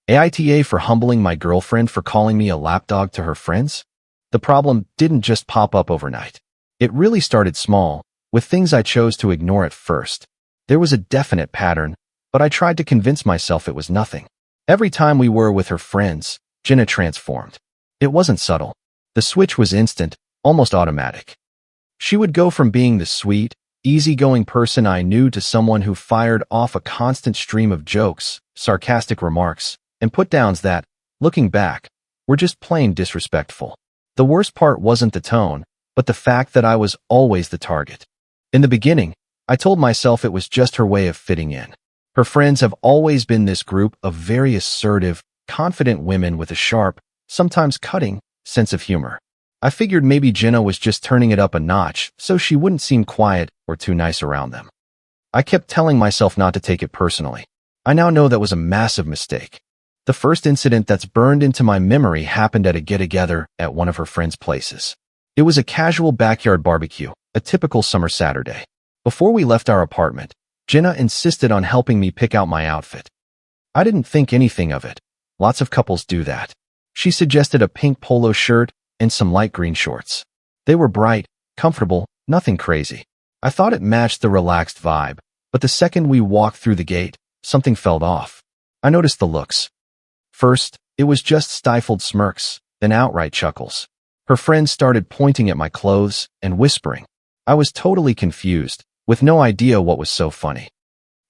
AITA for humbling my girlfriend for calling me a lapdog to her friends? The problem didn't just pop up overnight. It really started small, with things I chose to ignore at first. There was a definite pattern, but I tried to convince myself it was nothing. Every time we were with her friends, Jenna transformed. It wasn't subtle. The switch was instant, almost automatic. She would go from being the sweet, easygoing person I knew to someone who fired off a constant stream of jokes, sarcastic remarks, and put-downs that, looking back, were just plain disrespectful. The worst part wasn't the tone, but the fact that I was always the target. In the beginning, I told myself it was just her way of fitting in. Her friends have always been this group of very assertive, confident women with a sharp, sometimes cutting, sense of humor. I figured maybe Jenna was just turning it up a notch so she wouldn't seem quiet or too nice around them. I kept telling myself not to take it personally. I now know that was a massive mistake. The first incident that's burned into my memory happened at a get-together at one of her friends' places. It was a casual backyard barbecue, a typical summer Saturday. Before we left our apartment, Jenna insisted on helping me pick out my outfit. I didn't think anything of it. Lots of couples do that. She suggested a pink polo shirt and some light green shorts. They were bright, comfortable, nothing crazy. I thought it matched the relaxed vibe, but the second we walked through the gate, something felt off. I noticed the looks. First, it was just stifled smirks, then outright chuckles. Her friends started pointing at my clothes and whispering. I was totally confused, with no idea what was so funny.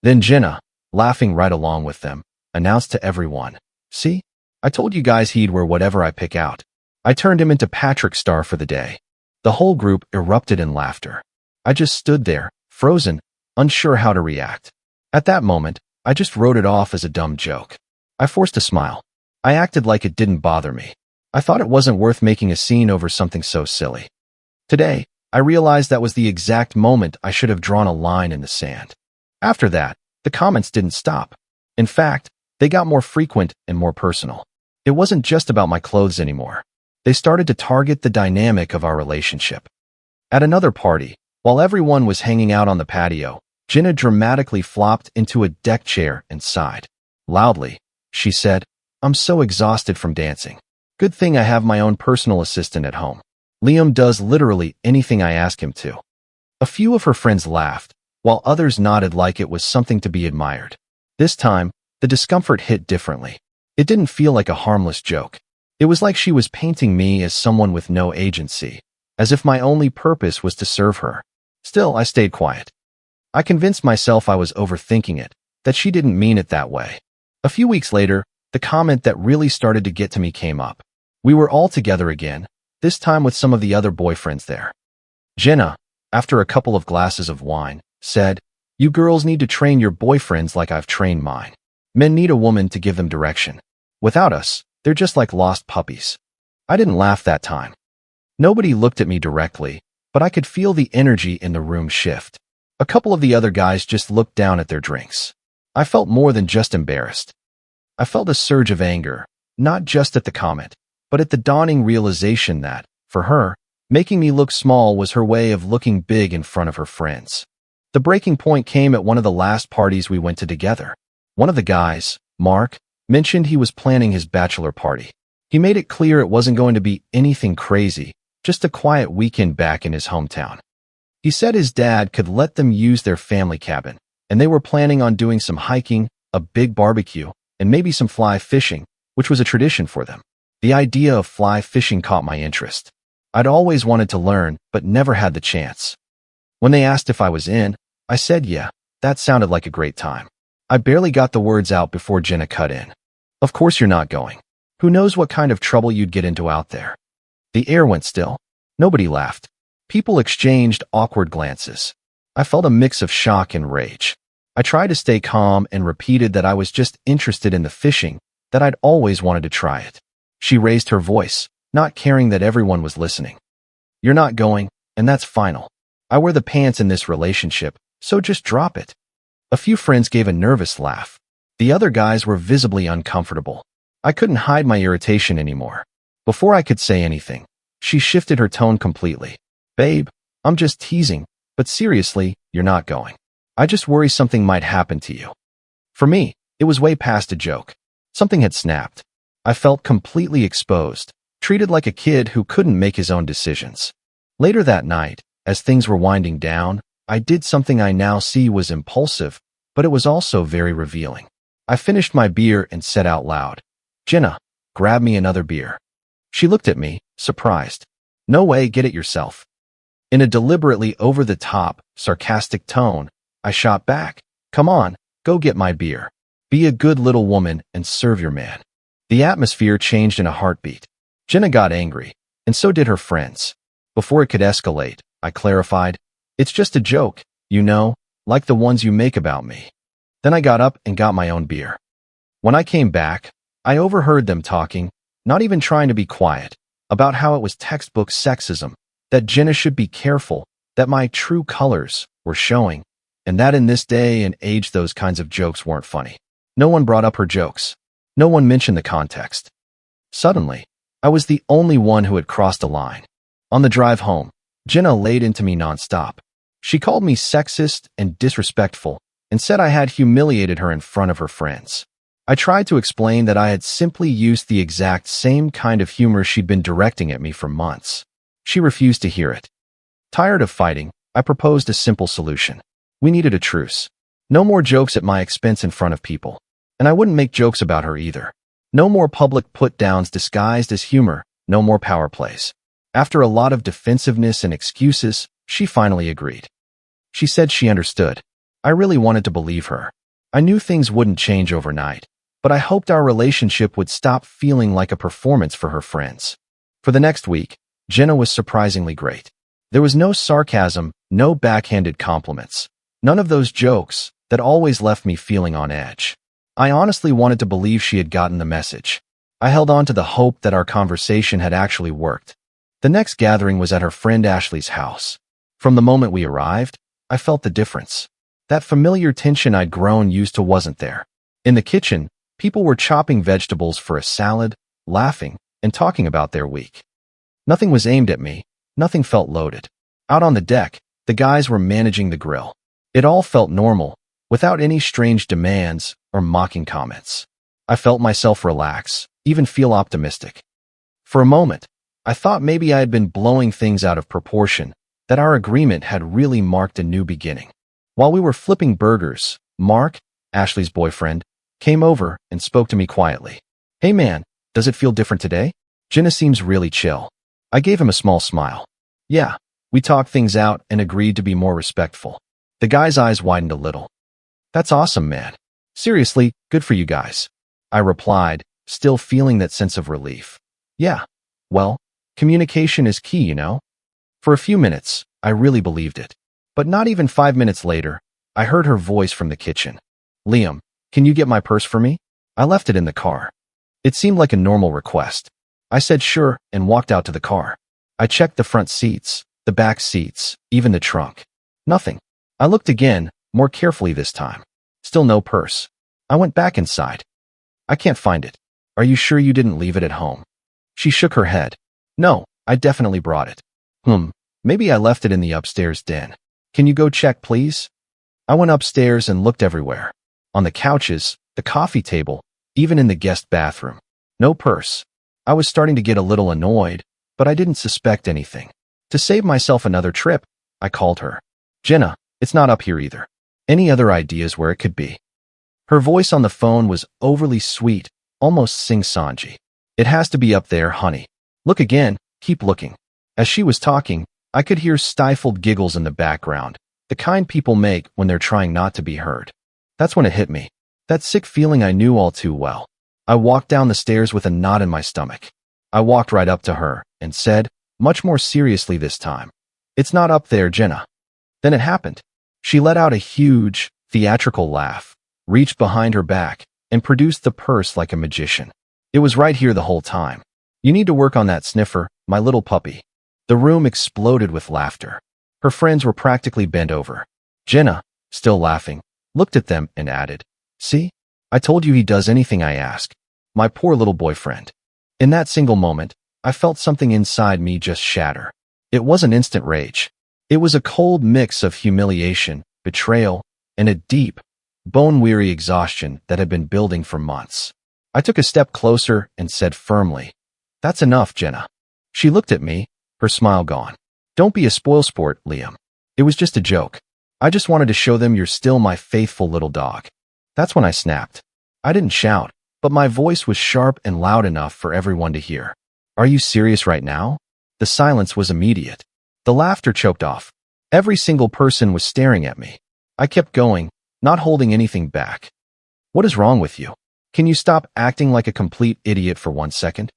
Then Jenna, laughing right along with them, announced to everyone, "See? I told you guys he'd wear whatever I pick out." I turned him into Patrick Star for the day. The whole group erupted in laughter. I just stood there, frozen, unsure how to react. At that moment, I just wrote it off as a dumb joke. I forced a smile. I acted like it didn't bother me. I thought it wasn't worth making a scene over something so silly. Today, I realized that was the exact moment I should have drawn a line in the sand. After that, the comments didn't stop. In fact, they got more frequent and more personal. It wasn't just about my clothes anymore. They started to target the dynamic of our relationship. At another party, while everyone was hanging out on the patio, Jenna dramatically flopped into a deck chair and sighed. Loudly, she said, "I'm so exhausted from dancing. Good thing I have my own personal assistant at home. Liam does literally anything I ask him to." A few of her friends laughed, while others nodded like it was something to be admired. This time, the discomfort hit differently. It didn't feel like a harmless joke. It was like she was painting me as someone with no agency, as if my only purpose was to serve her. Still, I stayed quiet. I convinced myself I was overthinking it, that she didn't mean it that way. A few weeks later, the comment that really started to get to me came up. We were all together again, this time with some of the other boyfriends there. Jenna, after a couple of glasses of wine, said, "You girls need to train your boyfriends like I've trained mine. Men need a woman to give them direction. Without us, they're just like lost puppies." I didn't laugh that time. Nobody looked at me directly, but I could feel the energy in the room shift. A couple of the other guys just looked down at their drinks. I felt more than just embarrassed. I felt a surge of anger, not just at the comment, but at the dawning realization that, for her, making me look small was her way of looking big in front of her friends. The breaking point came at one of the last parties we went to together. One of the guys, Mark, mentioned he was planning his bachelor party. He made it clear it wasn't going to be anything crazy, just a quiet weekend back in his hometown. He said his dad could let them use their family cabin, and they were planning on doing some hiking, a big barbecue, and maybe some fly fishing, which was a tradition for them. The idea of fly fishing caught my interest. I'd always wanted to learn, but never had the chance. When they asked if I was in, I said yeah, that sounded like a great time. I barely got the words out before Jenna cut in. "Of course you're not going. Who knows what kind of trouble you'd get into out there." The air went still. Nobody laughed. People exchanged awkward glances. I felt a mix of shock and rage. I tried to stay calm and repeated that I was just interested in the fishing, that I'd always wanted to try it. She raised her voice, not caring that everyone was listening. "You're not going, and that's final. I wear the pants in this relationship, so just drop it." A few friends gave a nervous laugh. The other guys were visibly uncomfortable. I couldn't hide my irritation anymore. Before I could say anything, she shifted her tone completely. "Babe, I'm just teasing, but seriously, you're not going. I just worry something might happen to you." For me, it was way past a joke. Something had snapped. I felt completely exposed, treated like a kid who couldn't make his own decisions. Later that night, as things were winding down, I did something I now see was impulsive, but it was also very revealing. I finished my beer and said out loud, "Jenna, grab me another beer." She looked at me, surprised. "No way, get it yourself." In a deliberately over-the-top, sarcastic tone, I shot back, "Come on, go get my beer. Be a good little woman and serve your man." The atmosphere changed in a heartbeat. Jenna got angry, and so did her friends. Before it could escalate, I clarified, "It's just a joke, you know, like the ones you make about me." Then I got up and got my own beer. When I came back, I overheard them talking, not even trying to be quiet, about how it was textbook sexism, that Jenna should be careful, that my true colors were showing, and that in this day and age those kinds of jokes weren't funny. No one brought up her jokes. No one mentioned the context. Suddenly, I was the only one who had crossed a line. On the drive home, Jenna laid into me nonstop. She called me sexist and disrespectful and said I had humiliated her in front of her friends. I tried to explain that I had simply used the exact same kind of humor she'd been directing at me for months. She refused to hear it. Tired of fighting, I proposed a simple solution. We needed a truce. No more jokes at my expense in front of people. And I wouldn't make jokes about her either. No more public put-downs disguised as humor, no more power plays. After a lot of defensiveness and excuses, she finally agreed. She said she understood. I really wanted to believe her. I knew things wouldn't change overnight, but I hoped our relationship would stop feeling like a performance for her friends. For the next week, Jenna was surprisingly great. There was no sarcasm, no backhanded compliments, none of those jokes that always left me feeling on edge. I honestly wanted to believe she had gotten the message. I held on to the hope that our conversation had actually worked. The next gathering was at her friend Ashley's house. From the moment we arrived, I felt the difference. That familiar tension I'd grown used to wasn't there. In the kitchen, people were chopping vegetables for a salad, laughing, and talking about their week. Nothing was aimed at me, nothing felt loaded. Out on the deck, the guys were managing the grill. It all felt normal, without any strange demands or mocking comments. I felt myself relax, even feel optimistic. For a moment, I thought maybe I had been blowing things out of proportion, that our agreement had really marked a new beginning. While we were flipping burgers, Mark, Ashley's boyfriend, came over and spoke to me quietly. "Hey man, does it feel different today? Jenna seems really chill." I gave him a small smile. "Yeah, we talked things out and agreed to be more respectful." The guy's eyes widened a little. "That's awesome, man. Seriously, good for you guys." I replied, still feeling that sense of relief. "Yeah, well, communication is key, you know?" For a few minutes, I really believed it. But not even 5 minutes later, I heard her voice from the kitchen. "Liam, can you get my purse for me? I left it in the car." It seemed like a normal request. I said sure and walked out to the car. I checked the front seats, the back seats, even the trunk. Nothing. I looked again, more carefully this time. Still no purse. I went back inside. "I can't find it. Are you sure you didn't leave it at home?" She shook her head. "No, I definitely brought it." Maybe I left it in the upstairs den. "Can you go check, please?" I went upstairs and looked everywhere. On the couches, the coffee table, even in the guest bathroom. No purse. I was starting to get a little annoyed, but I didn't suspect anything. To save myself another trip, I called her. "Jenna, it's not up here either. Any other ideas where it could be?" Her voice on the phone was overly sweet, almost sing-songy. "It has to be up there, honey. Look again, keep looking." As she was talking, I could hear stifled giggles in the background, the kind people make when they're trying not to be heard. That's when it hit me. That sick feeling I knew all too well. I walked down the stairs with a knot in my stomach. I walked right up to her and said, much more seriously this time, "It's not up there, Jenna." Then it happened. She let out a huge, theatrical laugh, reached behind her back, and produced the purse like a magician. "It was right here the whole time. You need to work on that sniffer, my little puppy." The room exploded with laughter. Her friends were practically bent over. Jenna, still laughing, looked at them and added, "See? I told you he does anything I ask. My poor little boyfriend." In that single moment, I felt something inside me just shatter. It wasn't instant rage. It was a cold mix of humiliation, betrayal, and a deep, bone-weary exhaustion that had been building for months. I took a step closer and said firmly, "That's enough, Jenna." She looked at me, her smile gone. "Don't be a spoilsport, Liam. It was just a joke. I just wanted to show them you're still my faithful little dog." That's when I snapped. I didn't shout, but my voice was sharp and loud enough for everyone to hear. "Are you serious right now?" The silence was immediate. The laughter choked off. Every single person was staring at me. I kept going, not holding anything back. "What is wrong with you? Can you stop acting like a complete idiot for 1 second?"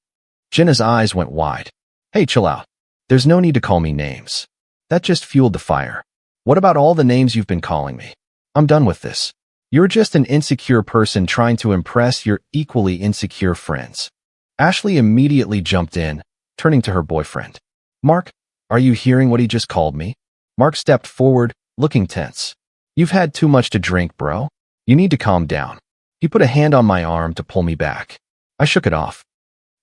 Jenna's eyes went wide. "Hey, chill out. There's no need to call me names." That just fueled the fire. "What about all the names you've been calling me? I'm done with this. You're just an insecure person trying to impress your equally insecure friends." Ashley immediately jumped in, turning to her boyfriend. "Mark, are you hearing what he just called me?" Mark stepped forward, looking tense. "You've had too much to drink, bro. You need to calm down." He put a hand on my arm to pull me back. I shook it off.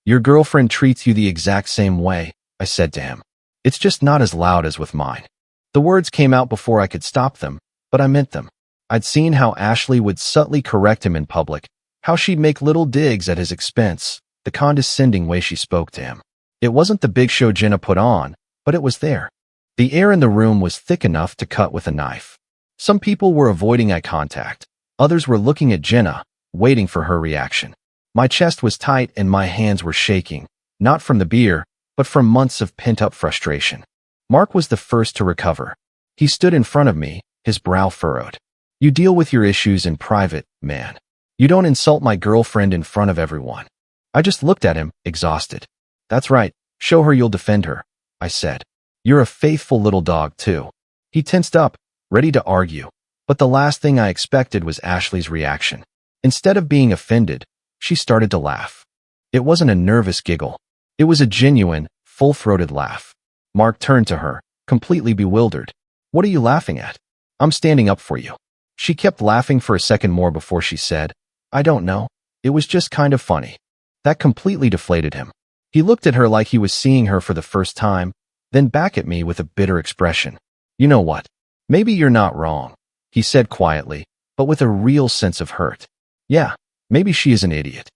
"Your girlfriend treats you the exact same way," I said to him. "It's just not as loud as with mine." The words came out before I could stop them, but I meant them. I'd seen how Ashley would subtly correct him in public, how she'd make little digs at his expense, the condescending way she spoke to him. It wasn't the big show Jenna put on, but it was there. The air in the room was thick enough to cut with a knife. Some people were avoiding eye contact. Others were looking at Jenna, waiting for her reaction. My chest was tight and my hands were shaking, not from the beer, but from months of pent-up frustration. Mark was the first to recover. He stood in front of me, his brow furrowed. "You deal with your issues in private, man. You don't insult my girlfriend in front of everyone." I just looked at him, exhausted. "That's right. Show her you'll defend her," I said. "You're a faithful little dog, too." He tensed up, ready to argue. But the last thing I expected was Ashley's reaction. Instead of being offended, she started to laugh. It wasn't a nervous giggle. It was a genuine, full-throated laugh. Mark turned to her, completely bewildered. "What are you laughing at? I'm standing up for you." She kept laughing for a second more before she said, "I don't know. It was just kind of funny." That completely deflated him. He looked at her like he was seeing her for the first time, then back at me with a bitter expression. "You know what? Maybe you're not wrong," he said quietly, but with a real sense of hurt. "Yeah, maybe she is an idiot."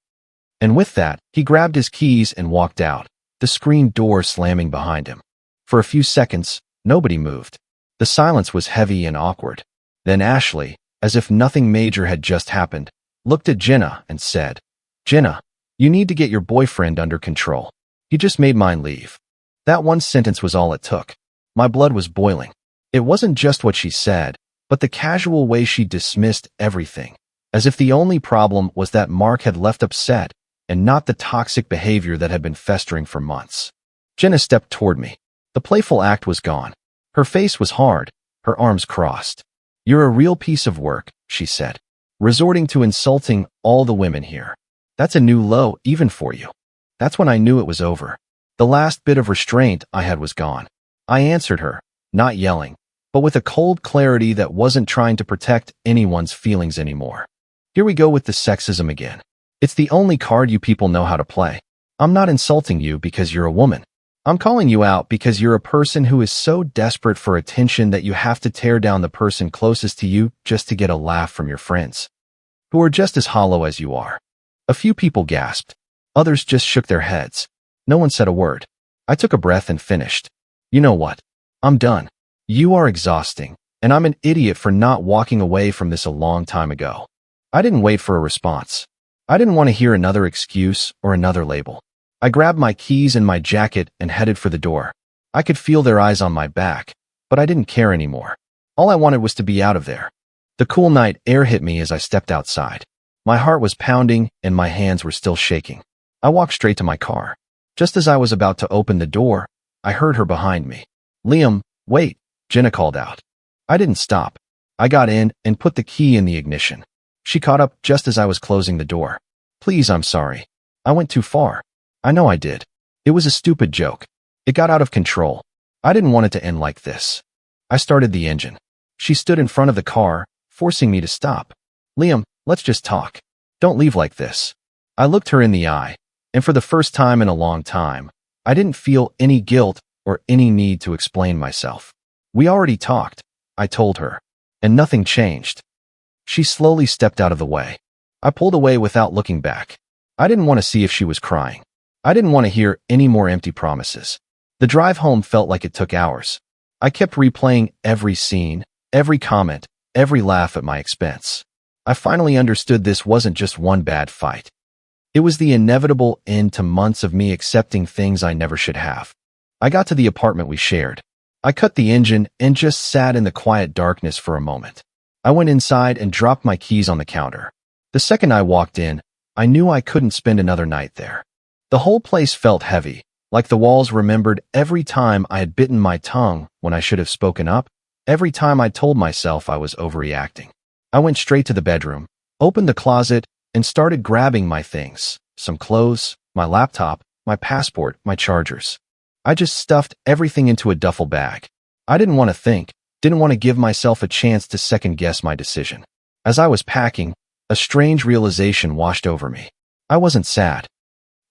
And with that, he grabbed his keys and walked out, the screen door slamming behind him. For a few seconds, nobody moved. The silence was heavy and awkward. Then Ashley, as if nothing major had just happened, looked at Jenna and said, "Jenna, you need to get your boyfriend under control. He just made mine leave." That one sentence was all it took. My blood was boiling. It wasn't just what she said, but the casual way she dismissed everything, as if the only problem was that Mark had left upset and not the toxic behavior that had been festering for months. Jenna stepped toward me. The playful act was gone. Her face was hard, her arms crossed. "You're a real piece of work," she said, "resorting to insulting all the women here. That's a new low even for you." That's when I knew it was over. The last bit of restraint I had was gone. I answered her, not yelling, but with a cold clarity that wasn't trying to protect anyone's feelings anymore. "Here we go with the sexism again. It's the only card you people know how to play. I'm not insulting you because you're a woman. I'm calling you out because you're a person who is so desperate for attention that you have to tear down the person closest to you just to get a laugh from your friends, who are just as hollow as you are." A few people gasped. Others just shook their heads. No one said a word. I took a breath and finished. "You know what? I'm done. You are exhausting, and I'm an idiot for not walking away from this a long time ago." I didn't wait for a response. I didn't want to hear another excuse or another label. I grabbed my keys and my jacket and headed for the door. I could feel their eyes on my back, but I didn't care anymore. All I wanted was to be out of there. The cool night air hit me as I stepped outside. My heart was pounding and my hands were still shaking. I walked straight to my car. Just as I was about to open the door, I heard her behind me. "Liam, wait," Jenna called out. I didn't stop. I got in and put the key in the ignition. She caught up just as I was closing the door. "Please, I'm sorry. I went too far. I know I did. It was a stupid joke. It got out of control. I didn't want it to end like this." I started the engine. She stood in front of the car, forcing me to stop. "Liam, let's just talk. Don't leave like this." I looked her in the eye, and for the first time in a long time, I didn't feel any guilt or any need to explain myself. "We already talked," I told her, "and nothing changed." She slowly stepped out of the way. I pulled away without looking back. I didn't want to see if she was crying. I didn't want to hear any more empty promises. The drive home felt like it took hours. I kept replaying every scene, every comment, every laugh at my expense. I finally understood this wasn't just one bad fight. It was the inevitable end to months of me accepting things I never should have. I got to the apartment we shared. I cut the engine and just sat in the quiet darkness for a moment. I went inside and dropped my keys on the counter. The second I walked in, I knew I couldn't spend another night there. The whole place felt heavy, like the walls remembered every time I had bitten my tongue when I should have spoken up, every time I told myself I was overreacting. I went straight to the bedroom, opened the closet, and started grabbing my things, some clothes, my laptop, my passport, my chargers. I just stuffed everything into a duffel bag. I didn't want to think, didn't want to give myself a chance to second-guess my decision. As I was packing, a strange realization washed over me. I wasn't sad.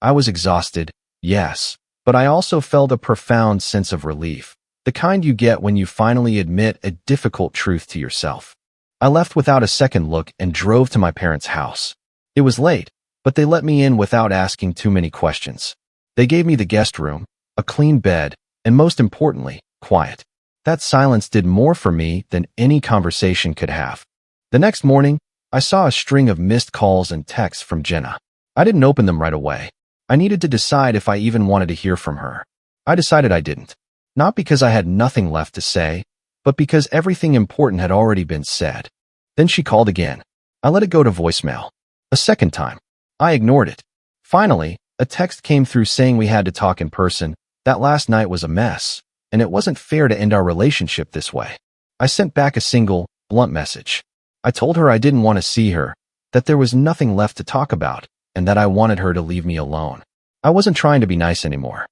I was exhausted, yes, but I also felt a profound sense of relief, the kind you get when you finally admit a difficult truth to yourself. I left without a second look and drove to my parents' house. It was late, but they let me in without asking too many questions. They gave me the guest room, a clean bed, and most importantly, quiet. That silence did more for me than any conversation could have. The next morning, I saw a string of missed calls and texts from Jenna. I didn't open them right away. I needed to decide if I even wanted to hear from her. I decided I didn't. Not because I had nothing left to say, but because everything important had already been said. Then she called again. I let it go to voicemail. A second time. I ignored it. Finally, a text came through saying we had to talk in person, that last night was a mess, and it wasn't fair to end our relationship this way. I sent back a single, blunt message. I told her I didn't want to see her, that there was nothing left to talk about, and that I wanted her to leave me alone. I wasn't trying to be nice anymore.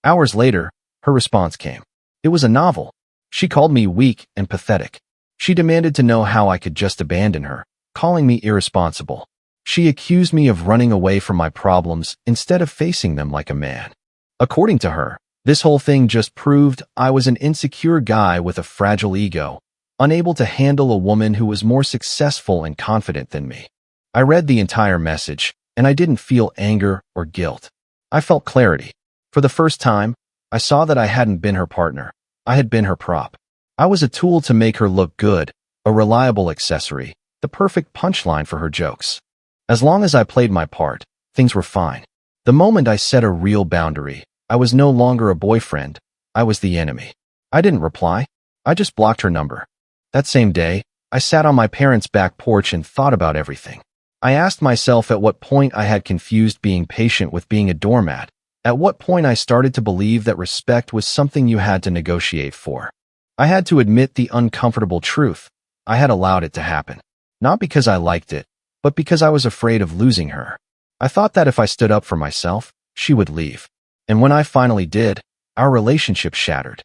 Hours later, her response came. It was a novel. She called me weak and pathetic. She demanded to know how I could just abandon her, calling me irresponsible. She accused me of running away from my problems instead of facing them like a man. According to her, this whole thing just proved I was an insecure guy with a fragile ego, unable to handle a woman who was more successful and confident than me. I read the entire message, and I didn't feel anger or guilt. I felt clarity. For the first time, I saw that I hadn't been her partner. I had been her prop. I was a tool to make her look good, a reliable accessory, the perfect punchline for her jokes. As long as I played my part, things were fine. The moment I set a real boundary, I was no longer a boyfriend, I was the enemy. I didn't reply. I just blocked her number. That same day, I sat on my parents' back porch and thought about everything. I asked myself at what point I had confused being patient with being a doormat, at what point I started to believe that respect was something you had to negotiate for. I had to admit the uncomfortable truth. I had allowed it to happen. Not because I liked it, but because I was afraid of losing her. I thought that if I stood up for myself, she would leave. And when I finally did, our relationship shattered.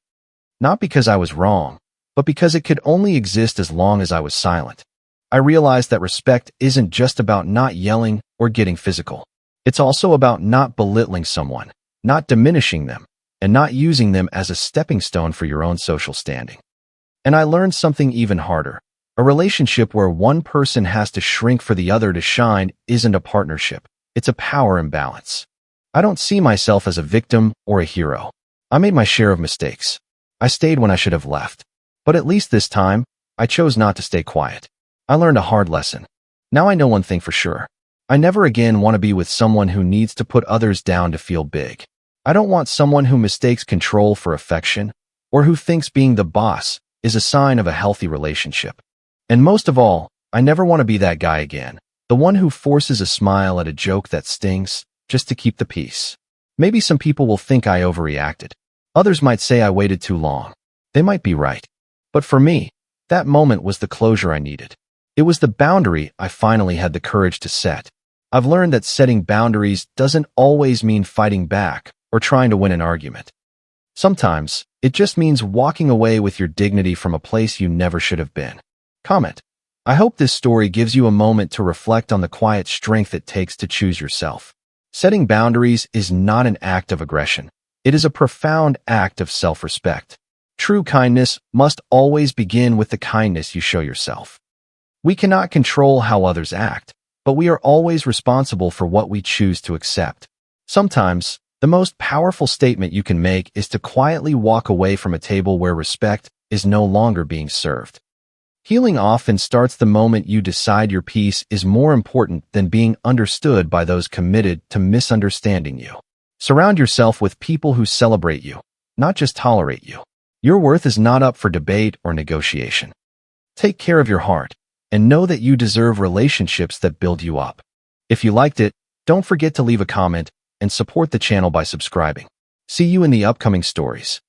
Not because I was wrong, but because it could only exist as long as I was silent. I realized that respect isn't just about not yelling or getting physical. It's also about not belittling someone, not diminishing them, and not using them as a stepping stone for your own social standing. And I learned something even harder. A relationship where one person has to shrink for the other to shine isn't a partnership. It's a power imbalance. I don't see myself as a victim or a hero. I made my share of mistakes. I stayed when I should have left. But at least this time, I chose not to stay quiet. I learned a hard lesson. Now I know one thing for sure. I never again want to be with someone who needs to put others down to feel big. I don't want someone who mistakes control for affection, or who thinks being the boss is a sign of a healthy relationship. And most of all, I never want to be that guy again, the one who forces a smile at a joke that stings, just to keep the peace. Maybe some people will think I overreacted. Others might say I waited too long. They might be right. But for me, that moment was the closure I needed. It was the boundary I finally had the courage to set. I've learned that setting boundaries doesn't always mean fighting back or trying to win an argument. Sometimes, it just means walking away with your dignity from a place you never should have been. Comment. I hope this story gives you a moment to reflect on the quiet strength it takes to choose yourself. Setting boundaries is not an act of aggression. It is a profound act of self-respect. True kindness must always begin with the kindness you show yourself. We cannot control how others act, but we are always responsible for what we choose to accept. Sometimes, the most powerful statement you can make is to quietly walk away from a table where respect is no longer being served. Healing often starts the moment you decide your peace is more important than being understood by those committed to misunderstanding you. Surround yourself with people who celebrate you, not just tolerate you. Your worth is not up for debate or negotiation. Take care of your heart, and know that you deserve relationships that build you up. If you liked it, don't forget to leave a comment and support the channel by subscribing. See you in the upcoming stories.